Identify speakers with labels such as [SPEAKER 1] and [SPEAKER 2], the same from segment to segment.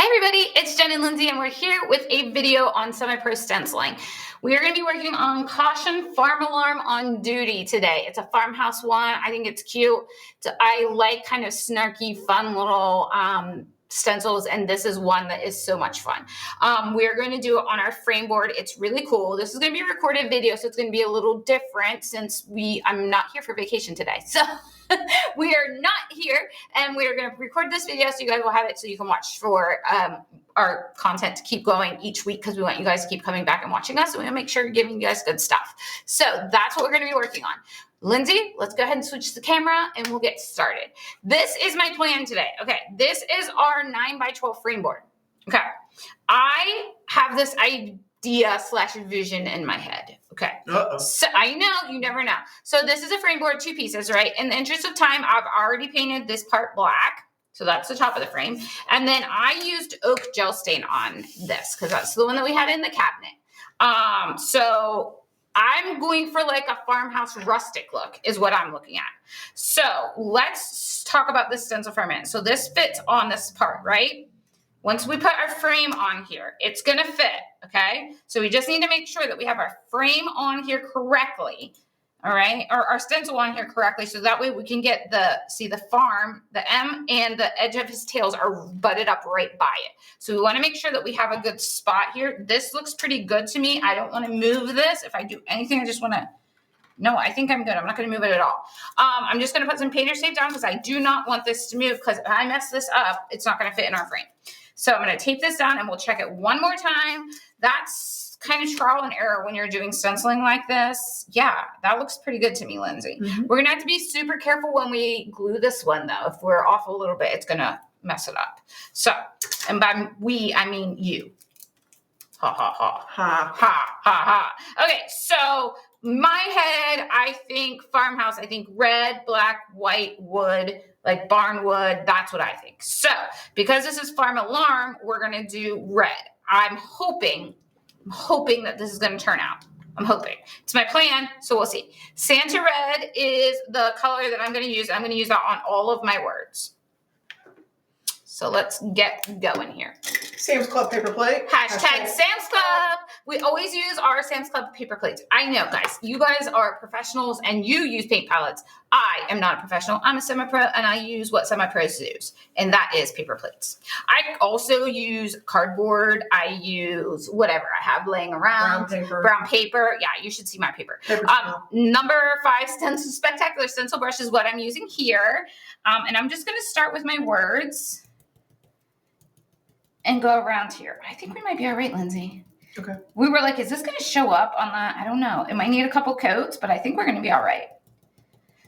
[SPEAKER 1] Hi everybody, it's Jen and Lindsay and we're here with a video on semi-pro stenciling. We are going to be working on Caution Farm Alarm on Duty today. It's a farmhouse one. I think it's cute. I like kind of snarky, fun little stencils, and this is one that is so much fun. We're going to do it on our frame board. It's really cool. This is going to be a recorded video, so it's going to be a little different since I'm not here for vacation today. So we are not here, and we are going to record this video so you guys will have it so you can watch for our content to keep going each week, because we want you guys to keep coming back and watching us, and we want to make sure we're giving you guys good stuff. So that's what we're going to be working on. Lindsay, let's go ahead and switch the camera and we'll get started. This is my plan today. Okay, this is our 9x12 frame board. Okay, I have this idea/vision in my head. Okay, so I know, you never know. So this is a frame board, 2 pieces, right? In the interest of time, I've already painted this part black. So that's the top of the frame. And then I used oak gel stain on this because that's the one that we had in the cabinet. So I'm going for like a farmhouse rustic look is what I'm looking at. So let's talk about this stencil for a minute. So this fits on this part, right? Once we put our frame on here, it's going to fit, okay? So we just need to make sure that we have our frame on here correctly, all right? Or our stencil on here correctly, so that way we can get the farm, the M and the edge of his tails are butted up right by it. So we want to make sure that we have a good spot here. This looks pretty good to me. I don't want to move this. If I do anything, I just want to, no, I think I'm good. I'm not going to move it at all. I'm just going to put some painter's tape down because I do not want this to move, because if I mess this up, it's not going to fit in our frame. So I'm going to tape this down and we'll check it one more time. That's kind of trial and error when you're doing stenciling like this. Yeah, that looks pretty good to me, Lindsay. We're going to have to be super careful when we glue this one, though. If we're off a little bit, it's going to mess it up. So, and by we, I mean you. Ha, ha, ha. Ha, ha, ha, ha. Okay, so my head, I think farmhouse, I think red, black, white, wood, like barn wood. That's what I think. So because this is farm alarm, we're going to do red. I'm hoping that this is going to turn out. I'm hoping. It's my plan, so we'll see. Santa red is the color that I'm going to use. I'm going to use that on all of my words. So let's get going here.
[SPEAKER 2] Sam's Club paper plate.
[SPEAKER 1] Hashtag Sam's Club. We always use our Sam's Club paper plates. I know, guys. You guys are professionals and you use paint palettes. I am not a professional. I'm a semi-pro, and I use what semi-pros use, and that is paper plates. I also use cardboard. I use whatever I have laying around. Brown paper. Yeah, you should see my paper. Number 5 Spectacular Stencil Brush is what I'm using here. And I'm just going to start with my words and go around here. I think we might be all right, Lindsay.
[SPEAKER 2] Okay.
[SPEAKER 1] We were like, is this going to show up on that? I don't know. It might need a couple coats, but I think we're going to be all right.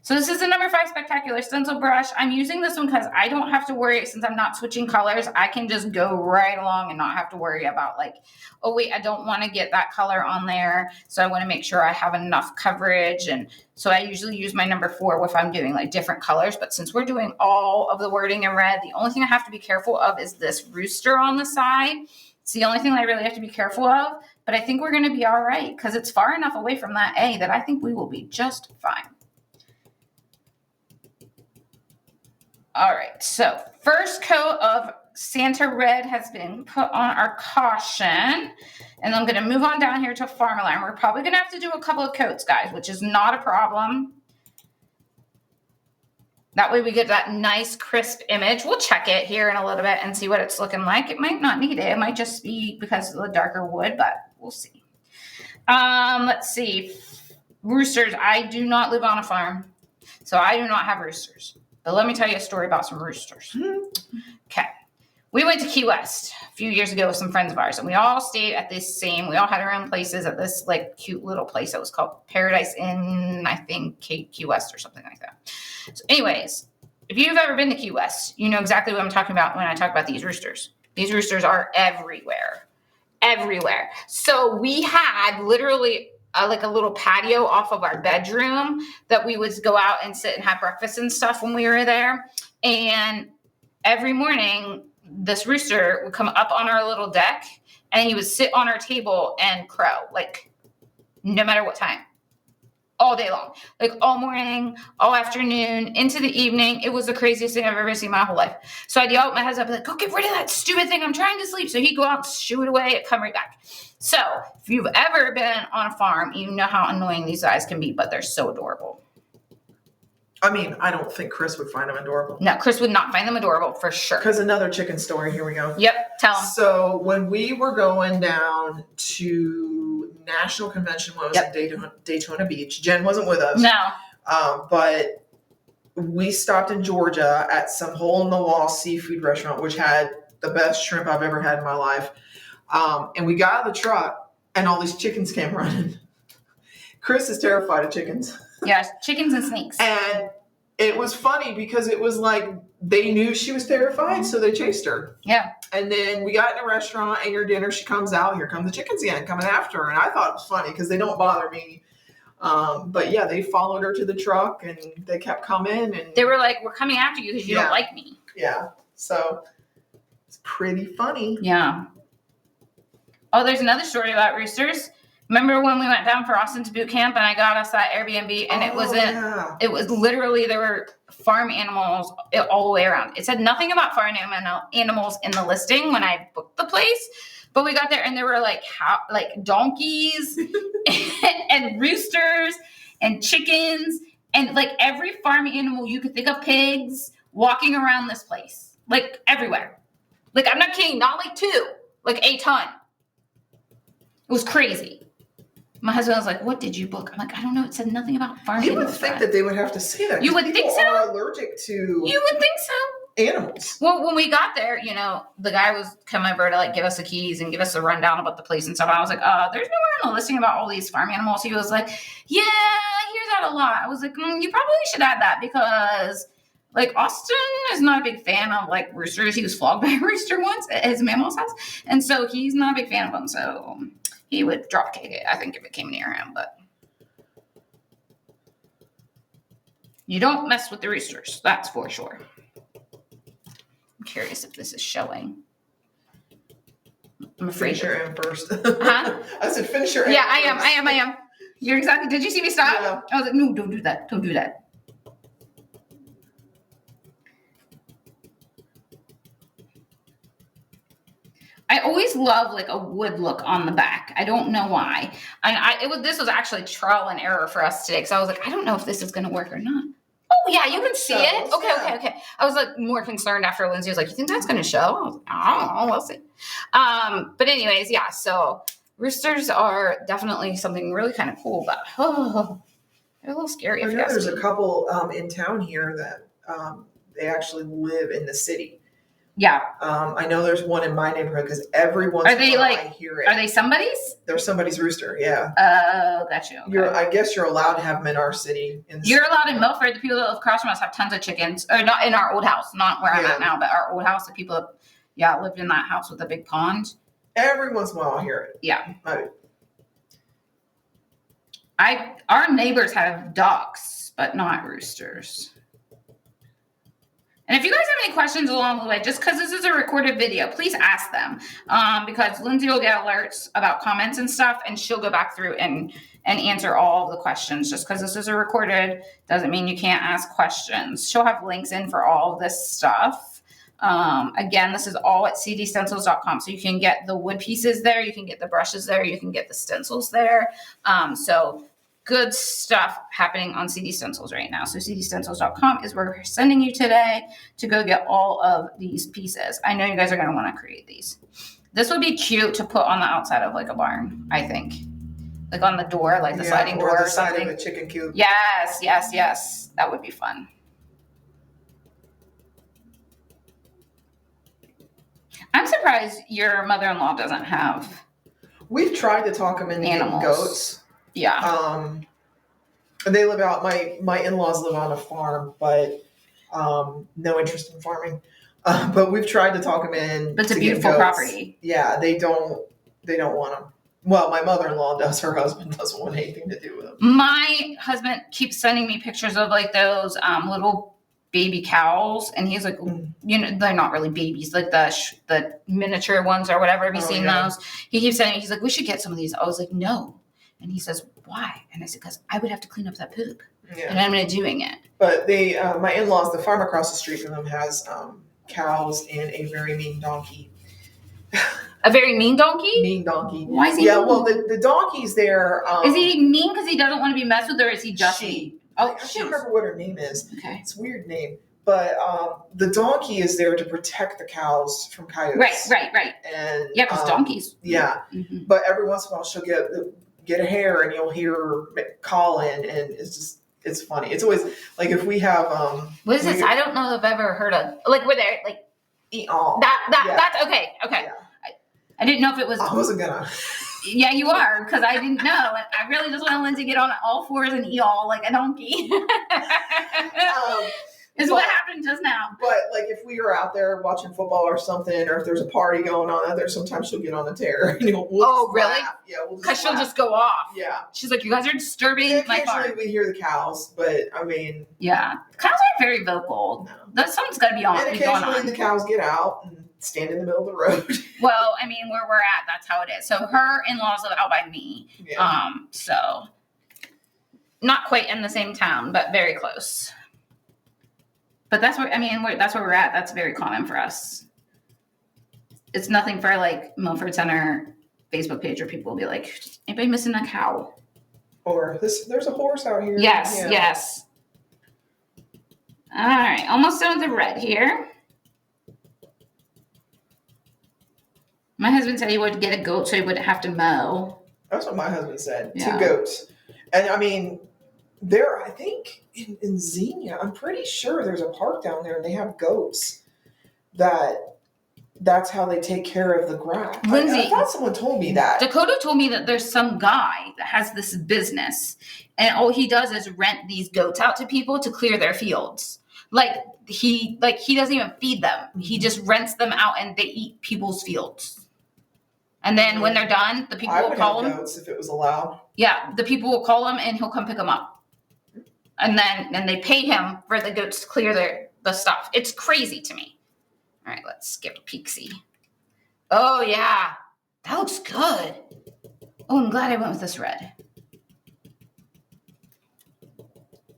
[SPEAKER 1] So this is the number 5 Spectacular Stencil Brush. I'm using this one because I don't have to worry, since I'm not switching colors. I can just go right along and not have to worry about like, oh wait, I don't want to get that color on there. So I want to make sure I have enough coverage. And so I usually use my number 4 if I'm doing like different colors. But since we're doing all of the wording in red, the only thing I have to be careful of is this rooster on the side. It's the only thing that I really have to be careful of. But I think we're going to be all right because it's far enough away from that A that I think we will be just fine. All right, so first coat of Santa red has been put on our Caution, and I'm going to move on down here to Farm Alarm. We're probably going to have to do a couple of coats, guys, which is not a problem. That way we get that nice crisp image. We'll check it here in a little bit and see what it's looking like. It might not need it. It might just be because of the darker wood, but we'll see. Let's see. Roosters. I do not live on a farm, so I do not have roosters. But let me tell you a story about some roosters. Okay. We went to Key West a few years ago with some friends of ours, and we all stayed at we all had our own places at this like cute little place that was called Paradise Inn, I think Key West or something like that. So anyways, if you've ever been to Key West, you know exactly what I'm talking about when I talk about these roosters. These roosters are everywhere. Everywhere. So we had literally like a little patio off of our bedroom that we would go out and sit and have breakfast and stuff when we were there. And every morning, this rooster would come up on our little deck and he would sit on our table and crow, like no matter what time. all day long, like all morning, all afternoon, into the evening. It was the craziest thing I've ever seen in my whole life. So I'd yell at my husband, I'd be like, go get rid of that stupid thing. I'm trying to sleep. So he'd go out, shoo it away, and come right back. So if you've ever been on a farm, you know how annoying these guys can be, but they're so adorable.
[SPEAKER 2] I mean, I don't think Chris would find them adorable.
[SPEAKER 1] No, Chris would not find them adorable for sure.
[SPEAKER 2] Because another chicken story. Here we go.
[SPEAKER 1] Yep, tell him.
[SPEAKER 2] So when we were going down to National Convention, when it was in Daytona Beach, Jen wasn't with us.
[SPEAKER 1] No.
[SPEAKER 2] But we stopped in Georgia at some hole-in-the-wall seafood restaurant, which had the best shrimp I've ever had in my life. And we got out of the truck, and all these chickens came running. Chris is terrified of chickens.
[SPEAKER 1] Yes, chickens and snakes.
[SPEAKER 2] And it was funny because it was like they knew she was terrified, so they chased her.
[SPEAKER 1] Yeah.
[SPEAKER 2] And then we got in a restaurant, ate her dinner. She comes out. Here come the chickens again, coming after her. And I thought it was funny because they don't bother me. But yeah, they followed her to the truck, and they kept coming. And
[SPEAKER 1] they were like, "We're coming after you because you don't like me."
[SPEAKER 2] Yeah. So it's pretty funny.
[SPEAKER 1] Yeah. Oh, there's another story about roosters. Remember when we went down for Austin's boot camp and I got us that Airbnb and it was literally, there were farm animals all the way around. It said nothing about farm animals in the listing when I booked the place, but we got there and there were like donkeys and roosters and chickens and like every farm animal you could think of, pigs, walking around this place, like everywhere. Like, I'm not kidding, not like 2, like a ton. It was crazy. My husband was like, what did you book? I'm like, I don't know. It said nothing about farm
[SPEAKER 2] You
[SPEAKER 1] animals.
[SPEAKER 2] would think that they would have to say that.
[SPEAKER 1] You would think so?
[SPEAKER 2] Are allergic to
[SPEAKER 1] You would think so.
[SPEAKER 2] Animals.
[SPEAKER 1] Well, when we got there, the guy was coming over to like give us the keys and give us a rundown about the place and stuff. I was like, there's nowhere in the listing about all these farm animals. He was like, yeah, I hear that a lot. I was like, you probably should add that because like Austin is not a big fan of like roosters. He was flogged by a rooster once at his mammal's house. And so he's not a big fan of them. So he would drop kick it, I think, if it came near him. But you don't mess with the roosters. That's for sure. I'm curious if this is showing. I'm afraid.
[SPEAKER 2] Finish your end first.
[SPEAKER 1] Huh?
[SPEAKER 2] I said finish your end
[SPEAKER 1] Yeah,
[SPEAKER 2] first.
[SPEAKER 1] I am. You're exactly. Did you see me stop?
[SPEAKER 2] Yeah.
[SPEAKER 1] I was like, no, don't do that. Don't do that. I always love like a wood look on the back. I don't know why. And this was actually trial and error for us today because I was like, I don't know if this is going to work or not. Oh yeah, you can see it. Okay. I was like more concerned after Lindsay was like, you think that's going to show? I was like, I don't know. We'll see. But anyways, yeah. So roosters are definitely something really kind of cool, but they're a little scary.
[SPEAKER 2] I know there's a couple in town here that they actually live in the city.
[SPEAKER 1] Yeah.
[SPEAKER 2] I know there's one in my neighborhood because every once in a while I hear it.
[SPEAKER 1] Are they somebody's?
[SPEAKER 2] They're somebody's rooster, yeah.
[SPEAKER 1] Oh, gotcha. Okay.
[SPEAKER 2] I guess you're allowed to have them in our city.
[SPEAKER 1] You're allowed in Milford. The people that live across from us have tons of chickens. Or not in our old house, not where I'm at now, but our old house. The people that, lived in that house with a big pond.
[SPEAKER 2] Every once in a while I hear it.
[SPEAKER 1] Yeah. Our neighbors have ducks, but not roosters. And if you guys have any questions along the way, just because this is a recorded video, please ask them. Because Lindsay will get alerts about comments and stuff, and she'll go back through and answer all of the questions. Just because this is a recorded doesn't mean you can't ask questions. She'll have links in for all of this stuff. Again, this is all at cdstencils.com. So you can get the wood pieces there, you can get the brushes there, you can get the stencils there. So good stuff happening on CD Stencils right now. So cdstencils.com is where we're sending you today to go get all of these pieces. I know you guys are going to want to create these. This would be cute to put on the outside of like a barn, I think. Like on the door, like the sliding door or something.
[SPEAKER 2] Side of a chicken coop.
[SPEAKER 1] Yes. That would be fun. I'm surprised your mother-in-law doesn't have.
[SPEAKER 2] We've tried to talk them into getting goats.
[SPEAKER 1] Yeah.
[SPEAKER 2] And they live out. My in-laws live on a farm, but no interest in farming. But we've tried to talk them in.
[SPEAKER 1] But it's a beautiful property.
[SPEAKER 2] Yeah, they don't want them. Well, my mother-in-law does. Her husband doesn't want anything to do with them.
[SPEAKER 1] My husband keeps sending me pictures of like those little baby cows, and he's like, they're not really babies, like the miniature ones or whatever. Have you seen those? He keeps saying, he's like, we should get some of these. I was like, no, And he says, why? And I said, because I would have to clean up that poop.
[SPEAKER 2] Yeah.
[SPEAKER 1] And I'm not doing it.
[SPEAKER 2] But they, my in-laws, the farm across the street from them has cows and a very mean donkey.
[SPEAKER 1] A very mean donkey?
[SPEAKER 2] Mean donkey.
[SPEAKER 1] Why is he
[SPEAKER 2] Yeah,
[SPEAKER 1] mean?
[SPEAKER 2] well, the donkey's there.
[SPEAKER 1] Is he mean because he doesn't want to be messed with, or is he just
[SPEAKER 2] She.
[SPEAKER 1] Oh,
[SPEAKER 2] I can't remember what her name is.
[SPEAKER 1] Okay.
[SPEAKER 2] It's a weird name. But the donkey is there to protect the cows from coyotes.
[SPEAKER 1] Right.
[SPEAKER 2] And
[SPEAKER 1] Yeah, because donkeys.
[SPEAKER 2] Yeah.
[SPEAKER 1] Mm-hmm.
[SPEAKER 2] But every once in a while she'll get a hair and you'll hear her calling, and it's funny. It's always like if we have
[SPEAKER 1] What is this? I don't know if I've ever heard of like where they're like that's okay.
[SPEAKER 2] Yeah.
[SPEAKER 1] I didn't know if it was.
[SPEAKER 2] I wasn't gonna.
[SPEAKER 1] Yeah, you are, because I didn't know. I really just want Lindsay to get on all fours and eat all like a donkey. Is what happened just now.
[SPEAKER 2] But like if we were out there watching football or something, or if there's a party going on out there, sometimes she'll get on the tear. And we'll
[SPEAKER 1] really?
[SPEAKER 2] Laugh. Yeah,
[SPEAKER 1] Because she'll just go off.
[SPEAKER 2] Yeah.
[SPEAKER 1] She's like, you guys are disturbing my farm.
[SPEAKER 2] Occasionally we hear the cows, but I mean.
[SPEAKER 1] Yeah. Cows are very vocal.
[SPEAKER 2] No.
[SPEAKER 1] Something's got to be on.
[SPEAKER 2] And occasionally the cows get out and stand in the middle of the road.
[SPEAKER 1] Well, I mean, where we're at, that's how it is. So her in-laws live out by me.
[SPEAKER 2] Yeah.
[SPEAKER 1] So not quite in the same town, but very close. But that's where that's where we're at. That's very common for us. It's nothing for like Milford Center Facebook page where people will be like, anybody missing a cow?
[SPEAKER 2] Or there's a horse out here.
[SPEAKER 1] Yes,
[SPEAKER 2] yeah.
[SPEAKER 1] yes. All right, almost done with the red here. My husband said he would get a goat so he wouldn't have to mow.
[SPEAKER 2] That's what my husband said.
[SPEAKER 1] Yeah.
[SPEAKER 2] 2 goats. And I mean, I think in Xenia, I'm pretty sure there's a park down there and they have goats that's how they take care of the grass.
[SPEAKER 1] Lindsay,
[SPEAKER 2] I thought someone told me that.
[SPEAKER 1] Dakota told me that there's some guy that has this business and all he does is rent these goats out to people to clear their fields. He doesn't even feed them. He just rents them out and they eat people's fields. And then when they're done, the people will call him.
[SPEAKER 2] Goats if it was allowed.
[SPEAKER 1] Yeah, the people will call him and he'll come pick them up. And then they pay him for the goats to clear the stuff. It's crazy to me. All right, let's skip Peaksy. Oh, yeah. That looks good. Oh, I'm glad I went with this red.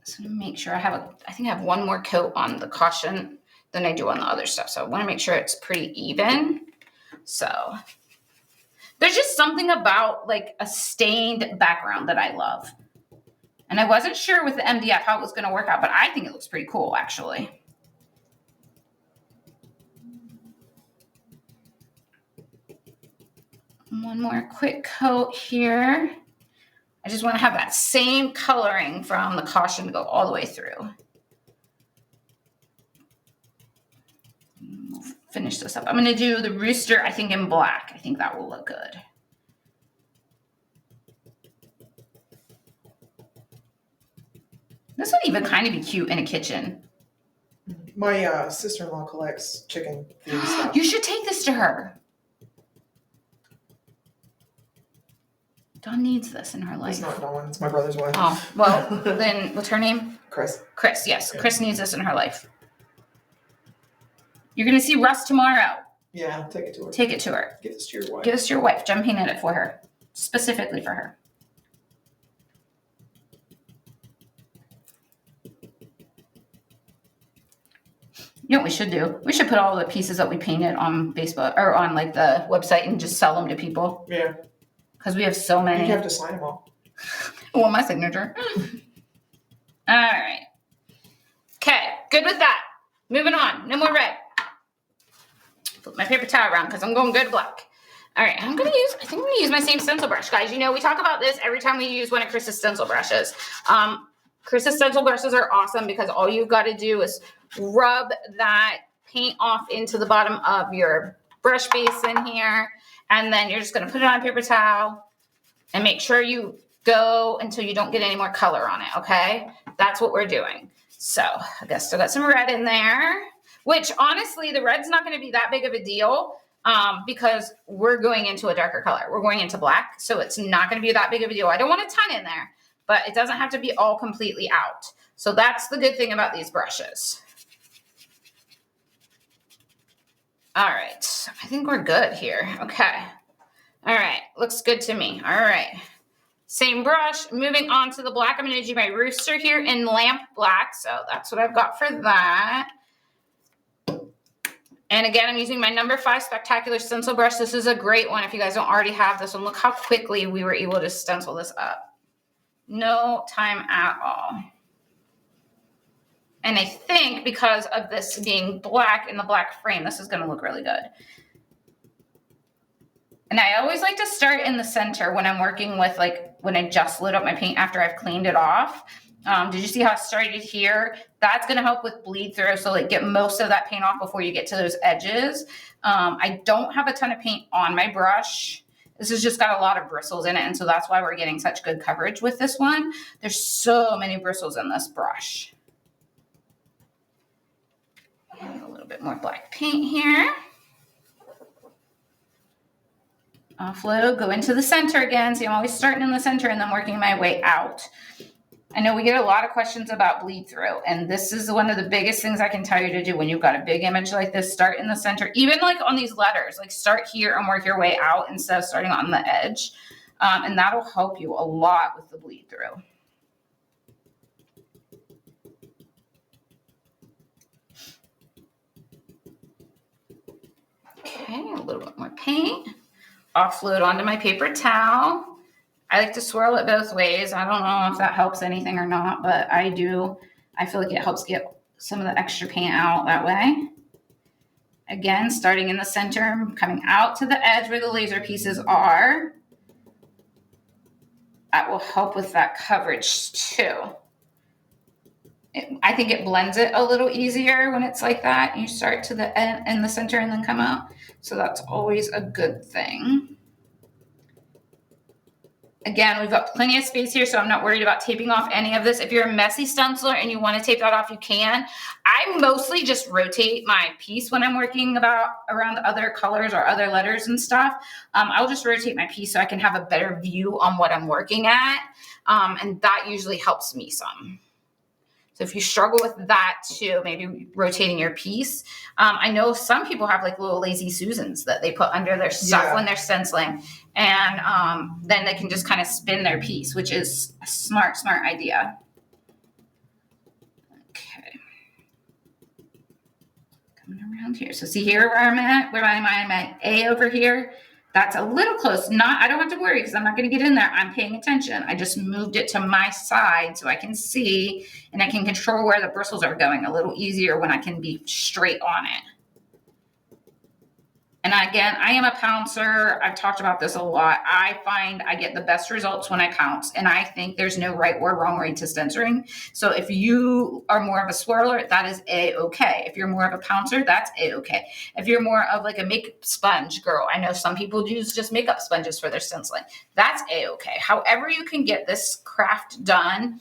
[SPEAKER 1] So to make sure I think I have one more coat on the caution than I do on the other stuff. So I want to make sure it's pretty even. So there's just something about like a stained background that I love. And I wasn't sure with the MDF how it was going to work out, but I think it looks pretty cool, actually. One more quick coat here. I just want to have that same coloring from the caution to go all the way through. We'll finish this up. I'm going to do the rooster, I think, in black. I think that will look good. This would even kind of be cute in a kitchen.
[SPEAKER 2] My sister-in-law collects chicken food stuff.
[SPEAKER 1] You should take this to her. Dawn needs this in her life.
[SPEAKER 2] It's not Dawn. It's my brother's wife.
[SPEAKER 1] Oh, well, then what's her name?
[SPEAKER 2] Chris.
[SPEAKER 1] Chris, yes.
[SPEAKER 2] Yeah.
[SPEAKER 1] Chris needs this in her life. You're going to see Russ tomorrow.
[SPEAKER 2] Yeah, take it to her.
[SPEAKER 1] Take it to her.
[SPEAKER 2] Give this to your wife.
[SPEAKER 1] Give this to your wife. Jem painted it for her. Specifically for her. You know what we should do? We should put all the pieces that we painted on Facebook or on like the website and just sell them to people.
[SPEAKER 2] Yeah.
[SPEAKER 1] Because we have so many.
[SPEAKER 2] You have to sign them all.
[SPEAKER 1] I want my signature. All right. Okay, good with that. Moving on. No more red. Flip my paper towel around because I'm going good black. All right, I think I'm going to use my same stencil brush. Guys, you know, we talk about this every time we use one of Chris's stencil brushes. Chris's stencil brushes are awesome because all you've got to do is rub that paint off into the bottom of your brush basin here. And then you're just going to put it on a paper towel and make sure you go until you don't get any more color on it, okay? That's what we're doing. So I guess still got some red in there, which honestly, the red's not going to be that big of a deal because we're going into a darker color. We're going into black, so it's not going to be that big of a deal. I don't want a ton in there, but it doesn't have to be all completely out. So that's the good thing about these brushes. All right, I think we're good here. Okay. All right, looks good to me. All right. Same brush. Moving on to the black, I'm going to do my rooster here in lamp black. So that's what I've got for that. And again, I'm using my number 5 Spectacular stencil brush. This is a great one if you guys don't already have this one. Look how quickly we were able to stencil this up. No time at all. And I think because of this being black in the black frame, this is going to look really good. And I always like to start in the center when I'm working with, like, when I just lit up my paint after I've cleaned it off. Did you see how I started here? That's going to help with bleed through. So like get most of that paint off before you get to those edges. I don't have a ton of paint on my brush. This has just got a lot of bristles in it. And so that's why we're getting such good coverage with this one. There's so many bristles in this brush. And a little bit more black paint here. Offload, go into the center again. See, I'm always starting in the center and then working my way out. I know we get a lot of questions about bleed through, and this is one of the biggest things I can tell you to do when you've got a big image like this. Start in the center, even like on these letters, like start here and work your way out instead of starting on the edge. And that'll help you a lot with the bleed through. Okay, a little bit more paint. Offload onto my paper towel. I like to swirl it both ways. I don't know if that helps anything or not, but I do. I feel like it helps get some of the extra paint out that way. Again, starting in the center, coming out to the edge where the laser pieces are. That will help with that coverage too. I think it blends it a little easier when it's like that. You start to the end in the center and then come out. So that's always a good thing. Again, we've got plenty of space here, so I'm not worried about taping off any of this. If you're a messy stenciler and you want to tape that off, you can. I mostly just rotate my piece when I'm working around other colors or other letters and stuff. I'll just rotate my piece so I can have a better view on what I'm working at, and that usually helps me some. So if you struggle with that too, maybe rotating your piece. I know some people have like little lazy Susans that they put under their stuff when they're stenciling. And then they can just kind of spin their piece, which is a smart idea. Okay. Coming around here. So see here where I'm at? Where am I? I'm at A over here. That's a little close. I don't have to worry because I'm not going to get in there. I'm paying attention. I just moved it to my side so I can see and I can control where the bristles are going a little easier when I can be straight on it. And again, I am a pouncer. I've talked about this a lot. I find I get the best results when I pounce, and I think there's no right or wrong way to stenciling. So if you are more of a swirler, that is A-okay. If you're more of a pouncer, that's A-okay. If you're more of like a makeup sponge girl, I know some people use just makeup sponges for their stenciling. That's A-okay. However you can get this craft done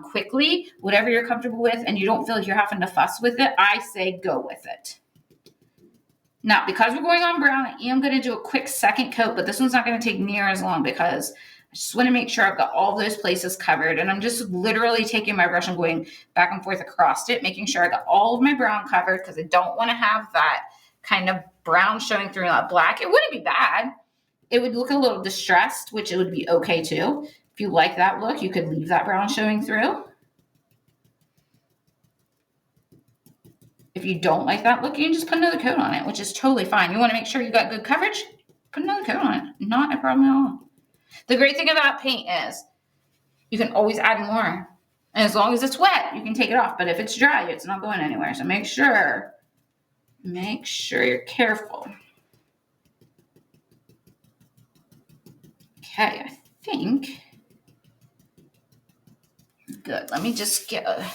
[SPEAKER 1] quickly, whatever you're comfortable with, and you don't feel like you're having to fuss with it, I say go with it. Now, because we're going on brown, I am going to do a quick second coat, but this one's not going to take near as long because I just want to make sure I've got all those places covered. And I'm just literally taking my brush and going back and forth across it, making sure I got all of my brown covered because I don't want to have that kind of brown showing through that black. It wouldn't be bad. It would look a little distressed, which it would be okay too. If you like that look, you could leave that brown showing through. If you don't like that look, you can just put another coat on it, which is totally fine. You want to make sure you got good coverage? Put another coat on it. Not a problem at all. The great thing about paint is you can always add more. And as long as it's wet, you can take it off. But if it's dry, it's not going anywhere. So make sure you're careful. Okay, I think. Good. Let me just get a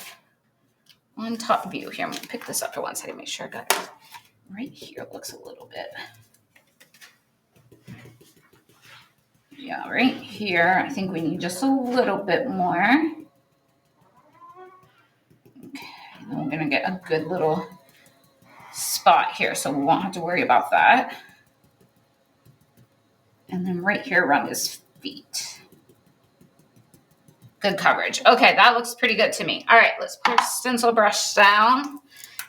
[SPEAKER 1] on top view here. I'm going to pick this up for one second, make sure I got it right here. It looks a little bit. Yeah, right here. I think we need just a little bit more. Okay, then we're going to get a good little spot here, so we won't have to worry about that. And then right here around his feet. Good coverage. Okay, that looks pretty good to me. All right, let's put our stencil brush down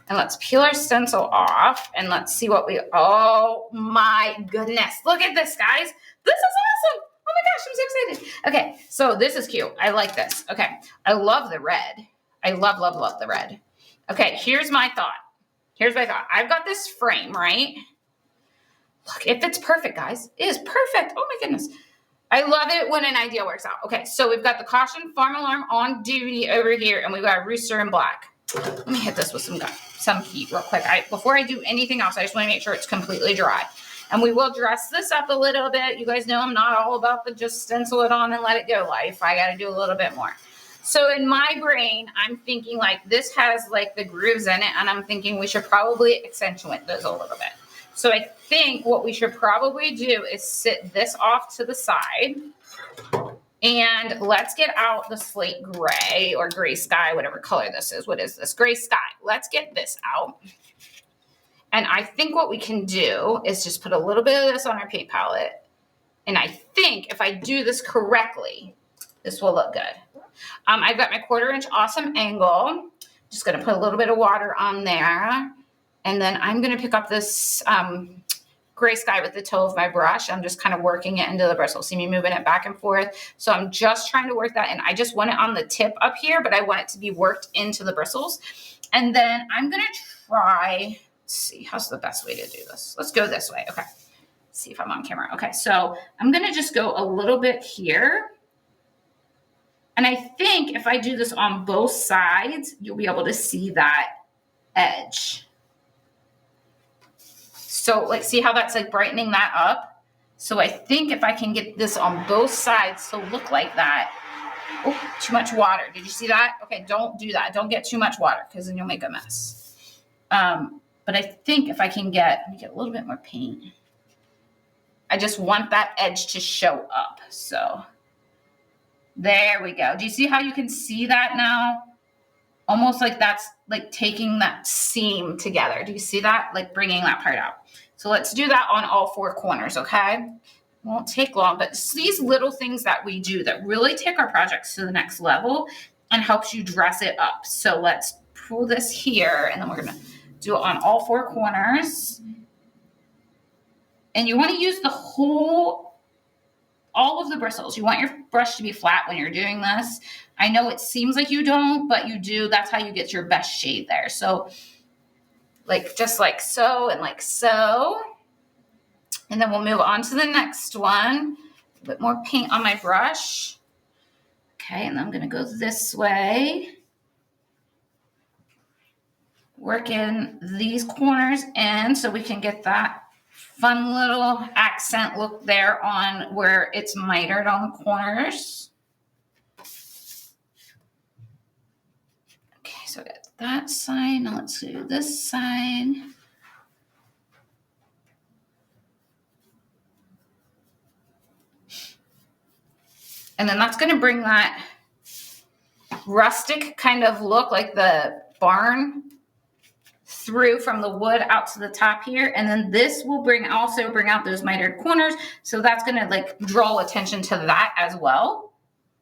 [SPEAKER 1] and let's peel our stencil off and let's see what oh my goodness. Look at this, guys. This is awesome. my gosh, I'm so excited. Okay, so this is cute. I like this. Okay, I love the red. I love, love, love the red. Okay, here's my thought. Here's my thought. I've got this frame, right? Look, if it's perfect, guys. It is perfect. Oh my goodness. I love it when an idea works out. Okay, so we've got the caution farm alarm on duty over here, and we've got a rooster in black. Let me hit this with some heat real quick. Before I do anything else, I just want to make sure it's completely dry. And we will dress this up a little bit. You guys know I'm not all about the just stencil it on and let it go life. I got to do a little bit more. So in my brain, I'm thinking like this has like the grooves in it, and I'm thinking we should probably accentuate those a little bit. So I think what we should probably do is sit this off to the side, and let's get out the slate gray or gray sky, whatever color this is. What is this? Gray sky. Let's get this out. And I think what we can do is just put a little bit of this on our paint palette. And I think if I do this correctly, this will look good. I've got my 1/4" awesome angle. Just going to put a little bit of water on there. And then I'm going to pick up this gray sky with the toe of my brush. I'm just kind of working it into the bristle. See me moving it back and forth. So I'm just trying to work that in. I just want it on the tip up here, but I want it to be worked into the bristles. And then I'm going to try, let's see, how's the best way to do this? Let's go this way. Okay. Let's see if I'm on camera. Okay. So I'm going to just go a little bit here. And I think if I do this on both sides, you'll be able to see that edge. So like, see how that's like brightening that up? So I think if I can get this on both sides to look like that. Oh, too much water. Did you see that? Okay, don't do that. Don't get too much water because then you'll make a mess. But I think if I can let me get a little bit more paint. I just want that edge to show up. So there we go. Do you see how you can see that now? Almost like that's like taking that seam together. Do you see that? Like bringing that part out. So let's do that on all 4 corners, okay? Won't take long, but it's these little things that we do that really take our projects to the next level and helps you dress it up. So let's pull this here, and then we're gonna do it on all 4 corners. And you wanna use all of the bristles. You want your brush to be flat when you're doing this. I know it seems like you don't, but you do. That's how you get your best shade there. So like, just like so and like so. And then we'll move on to the next one. A bit more paint on my brush. Okay, and then I'm gonna go this way. Work in these corners in so we can get that fun little accent look there on where it's mitered on the corners. Okay, so I got that side. Now let's do this side. And then that's going to bring that rustic kind of look, like the barn, through from the wood out to the top here. And then this will also bring out those mitered corners. So that's going to like draw attention to that as well.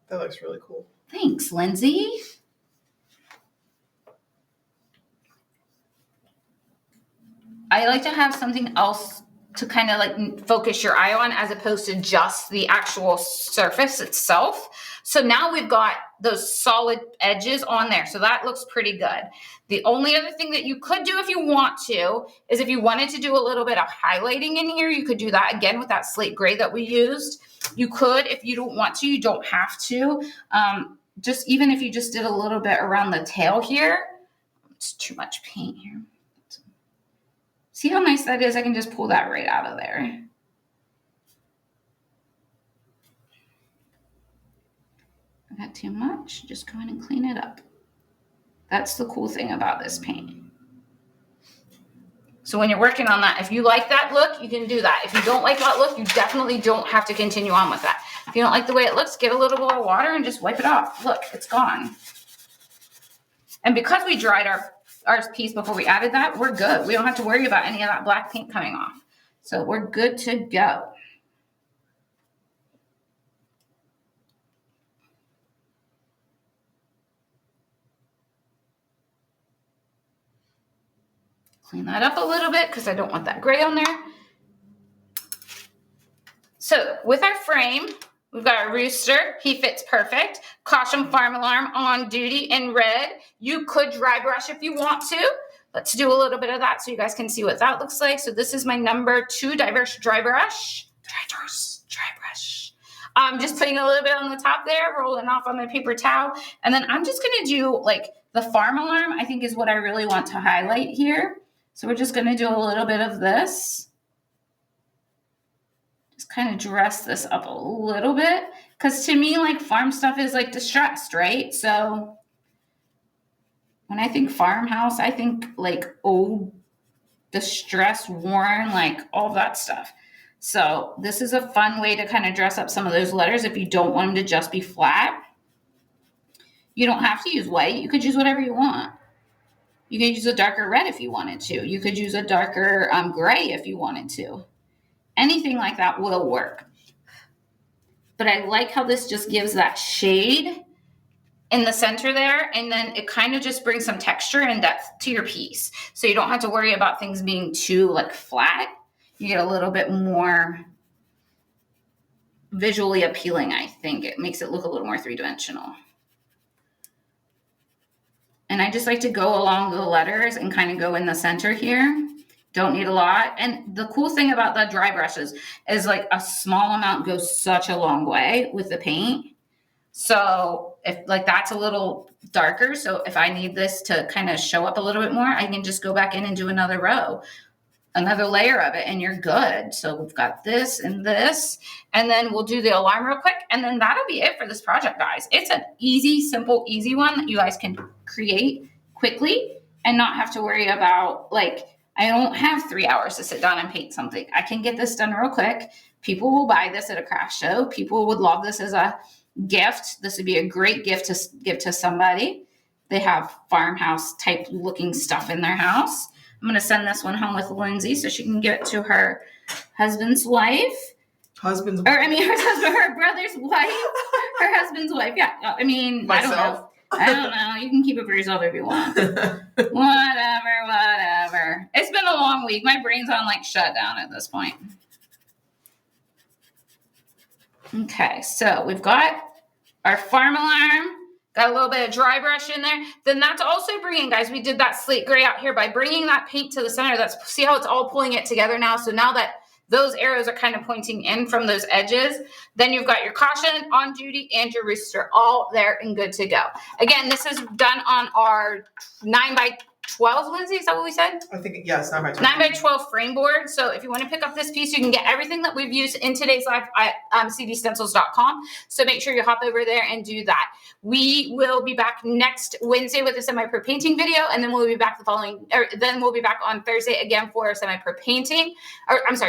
[SPEAKER 2] That looks really cool.
[SPEAKER 1] Thanks, Lindsay. I like to have something else to kind of like focus your eye on as opposed to just the actual surface itself. So now we've got those solid edges on there. So that looks pretty good. The only other thing that you could do if you want to is if you wanted to do a little bit of highlighting in here, you could do that again with that slate gray that we used. You could, if you don't want to, you don't have to. Just even if you just did a little bit around the tail here. It's too much paint here. See how nice that is? I can just pull that right out of there. I got too much. Just go in and clean it up. That's the cool thing about this paint. So when you're working on that, if you like that look, you can do that. If you don't like that look, you definitely don't have to continue on with that. If you don't like the way it looks, get a little bit of water and just wipe it off. Look, it's gone. And because we dried our piece before we added that, we're good. We don't have to worry about any of that black paint coming off. So we're good to go. Clean that up a little bit because I don't want that gray on there. So with our frame, We've got a rooster. He fits perfect. Caution farm alarm on duty in red. You could dry brush if you want to. Let's do a little bit of that so you guys can see what that looks like. So this is my number 2 diverse dry brush. Dry brush. I'm just putting a little bit on the top there, rolling off on my paper towel. And then I'm just going to do like the farm alarm, I think is what I really want to highlight here. So we're just going to do a little bit of this. Just kind of dress this up a little bit. Because to me, like farm stuff is like distressed, right? So when I think farmhouse, I think like old, distressed, worn, like all that stuff. So this is a fun way to kind of dress up some of those letters if you don't want them to just be flat. You don't have to use white. You could use whatever you want. You could use a darker red if you wanted to. You could use a darker gray if you wanted to. Anything like that will work. But I like how this just gives that shade in the center there, and then it kind of just brings some texture and depth to your piece. So you don't have to worry about things being too like flat. You get a little bit more visually appealing, I think. It makes it look a little more three-dimensional. And I just like to go along the letters and kind of go in the center here. Don't need a lot. And the cool thing about the dry brushes is like a small amount goes such a long way with the paint. So if like that's a little darker, so if I need this to kind of show up a little bit more, I can just go back in and do another row, another layer of it, and you're good. So we've got this, and then we'll do the alarm real quick, and then that'll be it for this project, guys. It's an easy, simple, easy one that you guys can create quickly and not have to worry about, like, I don't have 3 hours to sit down and paint something. I can get this done real quick. People will buy this at a craft show. People would love this as a gift. This would be a great gift to give to somebody. They have farmhouse type looking stuff in their house. I'm going to send this one home with Lindsay so she can give it to her husband's wife. Her brother's wife. Her husband's wife. Yeah. I mean,
[SPEAKER 2] Myself.
[SPEAKER 1] I don't know. You can keep it for yourself if you want. Whatever. It's been a long week. My brain's on like shutdown at this point. Okay. So we've got our farm alarm. Got a little bit of dry brush in there. Then that's also bringing, guys, we did that slate gray out here by bringing that paint to the center. See how it's all pulling it together now? So now that those arrows are kind of pointing in from those edges, then you've got your caution, on duty, and your rooster all there and good to go. Again, this is done on our 9x12, Lindsay, is that what we said?
[SPEAKER 2] I think, yes, 9x12.
[SPEAKER 1] 9x12 frame board. So if you want to pick up this piece, you can get everything that we've used in today's live at cdstencils.com. So make sure you hop over there and do that. We will be back next Wednesday with a semi-pro painting video, and then we'll be back then we'll be back on Thursday again for a semi-pro painting,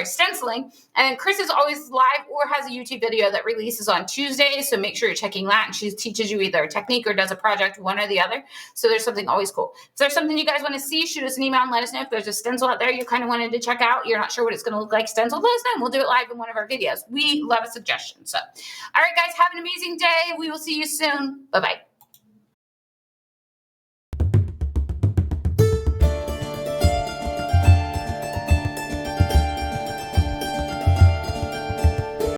[SPEAKER 1] stenciling. And Chris is always live or has a YouTube video that releases on Tuesdays. So make sure you're checking that. And she teaches you either a technique or does a project, one or the other. So there's something always cool. If there's something you guys want to see, shoot us an email and let us know. If there's a stencil out there you kind of wanted to check out, you're not sure what it's going to look like stencil, let us know. We'll do it live in one of our videos. We love a suggestion. So, all right, guys, have an amazing day. We will see you soon. Bye-bye.